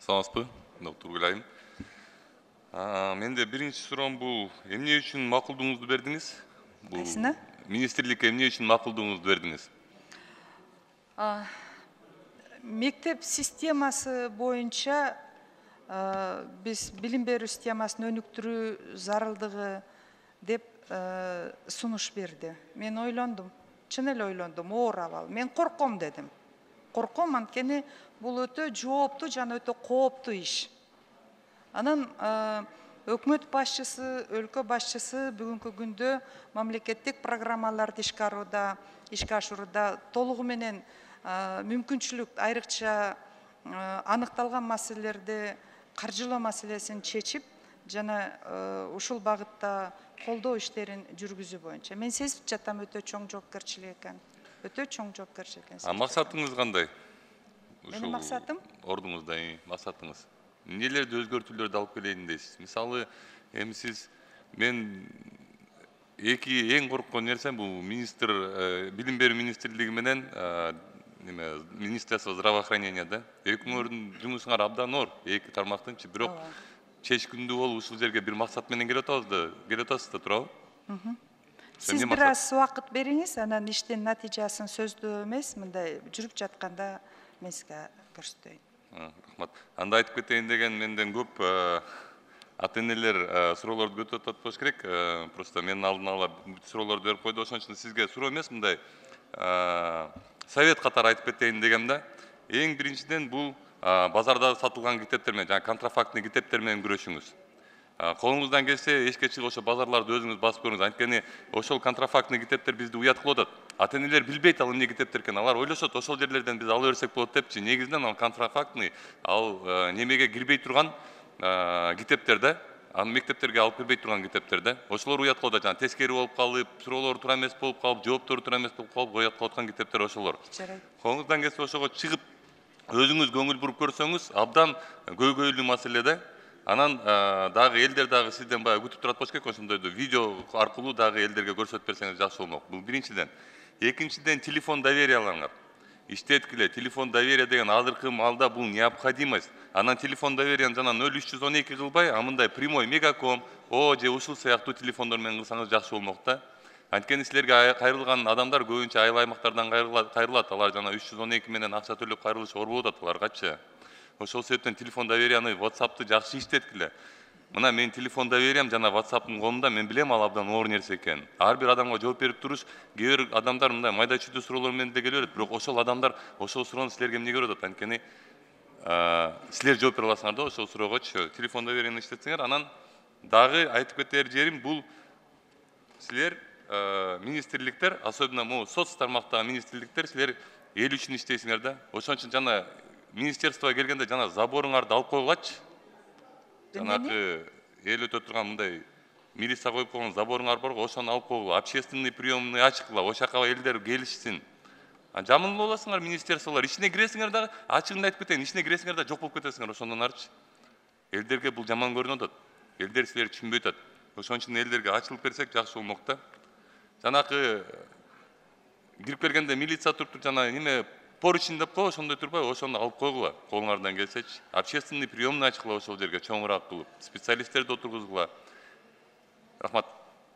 Саламатсызбы, доктор Гүлайым. Менде биринчи суроом бул эмне үчүн макулдугуңузду бердиңиз? Кайсына? Министрликке эмне үчүн макулдугуңузду бердиңиз? Мектеп системасы боюнча биз билим берүү системасын өнүктүрүү зарылдыгы деп сунуш берди. Мен ойлондум, чын эле ойлондум, оор абал. Мен корком дедим. Корком, анткени бул өтө жооптуу жана өтө кооптуу иш. Анан өкмөт башчысы, өлкө башчысы бүгүнкү күндө мамлекеттик программаларды ишке ашырууда толугу менен мүмкүнчүлүк айрыкча аныкталган маселелерди каржылоо маселесин чечип жана ушул багытта колдоо иштерин жүргүзүү боюнча мен сезип жатам өтө чоң жоопкерчилик экен. Өтө чоң жоопкерчилик экен. Максатыңыз кандай? Менин максатым? Ордуңузда максатыңыз. Нелерди өзгөртүүлөрдү алып келейин дейсиз? Мисалы, эми сиз мен эң корккон нерсем бул билим берүү министрлиги менен Министерство здравоохранения да. Экөөңөрдүн жумушуңар абдан оор, эки тармактынчы, бирок чечкиндүү болуп ушул жерге бир максат менен келип атасыз да, туурабы? Сиз бир аз убакыт бериңиз, анан иштин натыйжасын сөздүү эмес, мындай жүрүп жатканда мен сизге көрсөтөйүн. Рахмат. Анда айтып кетейин деген менден көп ата-энелер суроолорду көтөрүп атат болуш керек. Просто мен алдын ала суроолорду берип койду, ошон үчүн сизге суроо эмес, мындай совет катары айтып кетейин дегем да. Эң биринчиден бул базарда сатылган китептер менен, жана контрафактный китептер менен күрөшүңүз. Колуңуздан келсе, эчке чыгып ошо базарларды өзүңүз басып көрүңүз. Анткени ошол контрафактный китептер бизди уят кылып атат. Ата-энелер билбейт ал эмне китептер экен. Алар ойлошот, ошол жерлерден биз ала берсек болот депчи. Негизинен ал контрафактный, ал немеге кирбей турган китептер да. Аны мектептерге алып кирбей турган китептер да. Ошолор уят кылып атат. Жана тескери болуп калып, суроолор туура эмес болуп калып, жооптору туура эмес болуп калып, уят кылып аткан китептер ошолор. Колуңуздан келсе ошого чыгып, өзүңүз көңүл буруп көрсөңүз, абдан көйгөйлүү маселе да. Анан дагы элдер дагы сизден баягы күтүп турат болуш керек, ошондойду видео аркылуу дагы элдерге көрсөтүп берсеңиз жакшы болмок. Бул биринчиден. Экинчиден, телефон довериялаңар. Иштеткиле, телефон доверия деген азыркы маалда бул необходимость. Анан телефон доверияны жана 0312 кылбай, мындай прямой мегаком, же ушул сыяктуу телефондор менен кылсаңыз жакшы болмок да. Анткени силерге кайрылган адамдар көбүнчө айыл аймактардан кайрылат. Алар жана 312 менен акча төлөп кайрылышы оор болуп атат аларгачы. Ошол себептен телефон доверияны, WhatsApp'ты жакшы иштеткиле. Мына мен телефон довериям жана WhatsApp'тын колумда, мен билем ал абдан оор нерсе экен. Ар бир адамга жооп берип туруш, кээ бир адамдар мындай майда чүйдө суроолор менен деле келе берет, бирок ошол адамдар ошол суроону силерге эмнеге берип атат? Анткени силер жооп бере аласыңар да ошол суроогочу. Телефон доверияны иштетсеңер, анан дагы айтып кетер жерим бул силер министрликтер, особенно могу соц тармактагы министрликтер, силер эл үчүн иштейсиңер да. Ошон үчүн жана министерствого келгенде жана заборыңарды алып койгулачы. Жанагы эл өтө турган мындай милиция коюп койгон заборыңар барго, ошону алып койгула. Общественный приемный ачкыла, ошол жака элдер келишсин. Жаман болосуңар министерстволор, ичине киресиңер да, ачыгын айтып кетейин, ичине киресиңер да жок болуп кетесиңер ошондон арчы. Элдерге бул жаман көрүнүп атат. Элдер силерди түшүнбөй атат. Ошон үчүн элдерге ачылып берсек жакшы болмок да. Жанагы кирип келгенде милиция туруп жана неме поручень деп кой, ошондой турбай, ошону алып койгула, колуңардан келсечи. Общественный приемный ачкыла ошол жерге чоңураак кылып, специалисттерди отургузгула. Рахмат.